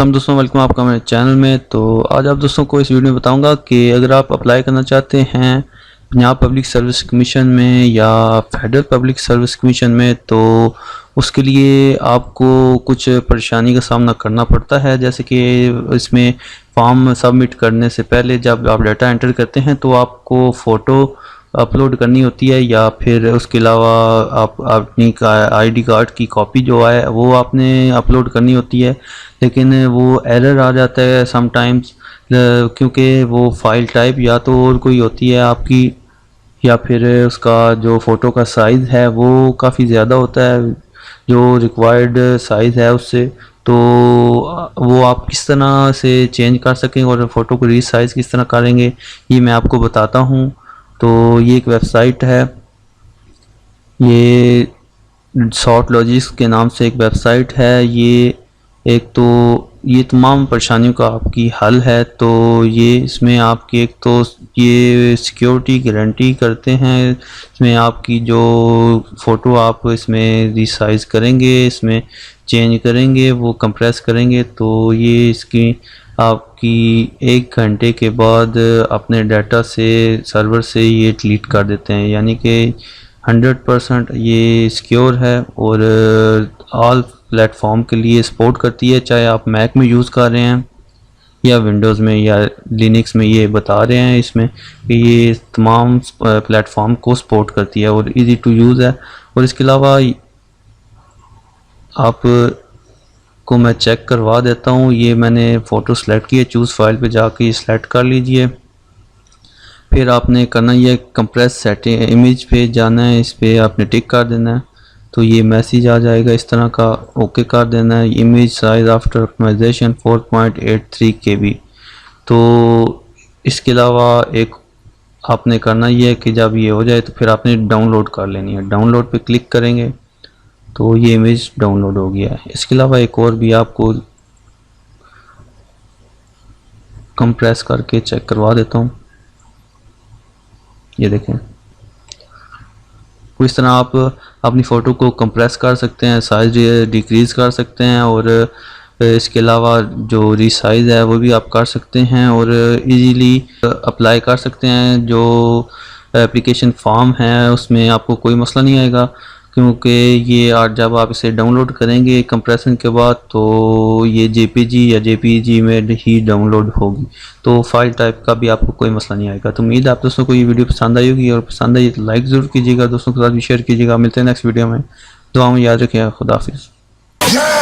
अस्सलाम दोस्तों, वेलकम आपका मेरे चैनल में। तो आज आप दोस्तों को इस वीडियो में बताऊंगा कि अगर आप अप्लाई करना चाहते हैं पंजाब पब्लिक सर्विस कमीशन में या फेडरल पब्लिक सर्विस कमीशन में, तो उसके लिए आपको कुछ परेशानी का सामना करना पड़ता है। जैसे कि इसमें फॉर्म सबमिट करने से पहले जब आप डाटा एंटर करते हैं तो आपको फ़ोटो अपलोड करनी होती है, या फिर उसके अलावा आप अपनी आईडी कार्ड की कॉपी जो है वो आपने अपलोड करनी होती है। लेकिन वो एरर आ जाता है समटाइम्स, क्योंकि वो फाइल टाइप या तो और कोई होती है आपकी, या फिर उसका जो फ़ोटो का साइज़ है वो काफ़ी ज़्यादा होता है जो रिक्वायर्ड साइज़ है उससे। तो वो आप किस तरह से चेंज कर सकें और फ़ोटो को रीसाइज़ किस तरह करेंगे, ये मैं आपको बताता हूँ। तो ये एक वेबसाइट है, ये शॉर्ट लॉजिक्स के नाम से एक वेबसाइट है। ये तमाम परेशानियों का आपकी हल है। तो ये इसमें आपकी एक तो ये सिक्योरिटी गारंटी करते हैं। इसमें आपकी जो फ़ोटो आप इसमें रिसाइज़ करेंगे, इसमें चेंज करेंगे, वो कंप्रेस करेंगे, तो ये इसकी आपकी 1 घंटे के बाद अपने डाटा से सर्वर से ये डिलीट कर देते हैं। यानी कि 100% ये सिक्योर है और ऑल प्लेटफॉर्म के लिए सपोर्ट करती है, चाहे आप मैक में यूज़ कर रहे हैं या विंडोज़ में या लिनक्स में। ये बता रहे हैं इसमें कि ये तमाम प्लेटफॉर्म को सपोर्ट करती है और इजी टू यूज़ है। और इसके अलावा आप को मैं चेक करवा देता हूँ। ये मैंने फ़ोटो सेलेक्ट की है, चूज़ फाइल पे जाके ये सेलेक्ट कर लीजिए। फिर आपने करना ये कंप्रेस सेटिंग इमेज पे जाना है, इस पे आपने टिक कर देना है, तो ये मैसेज आ जाएगा इस तरह का। ओके कर देना है। Image size after optimisation 4.83 KB। तो इसके अलावा एक आपने करना ये है कि जब ये हो जाए तो फिर आपने डाउनलोड कर लेनी है। डाउनलोड पे क्लिक करेंगे तो ये इमेज डाउनलोड हो गया है। इसके अलावा एक और भी आपको कंप्रेस करके चेक करवा देता हूँ। ये देखें, इस तरह आप अपनी फ़ोटो को कंप्रेस कर सकते हैं, साइज डिक्रीज़ कर सकते हैं, और इसके अलावा जो रीसाइज़ है वो भी आप कर सकते हैं और इजीली अप्लाई कर सकते हैं। जो एप्लीकेशन फॉर्म है उसमें आपको कोई मसला नहीं आएगा, क्योंकि ये आज जब आप इसे डाउनलोड करेंगे कंप्रेशन के बाद तो ये जेपीजी या जेपीजी में ही डाउनलोड होगी, तो फाइल टाइप का भी आपको कोई मसला नहीं आएगा। तो उम्मीद है आप दोस्तों को ये वीडियो पसंद आई होगी, और पसंद आई तो लाइक ज़रूर कीजिएगा, दोस्तों के साथ भी शेयर कीजिएगा। मिलते हैं नेक्स्ट वीडियो में। दुआ में याद रखिएगा। खुदा हाफिज़।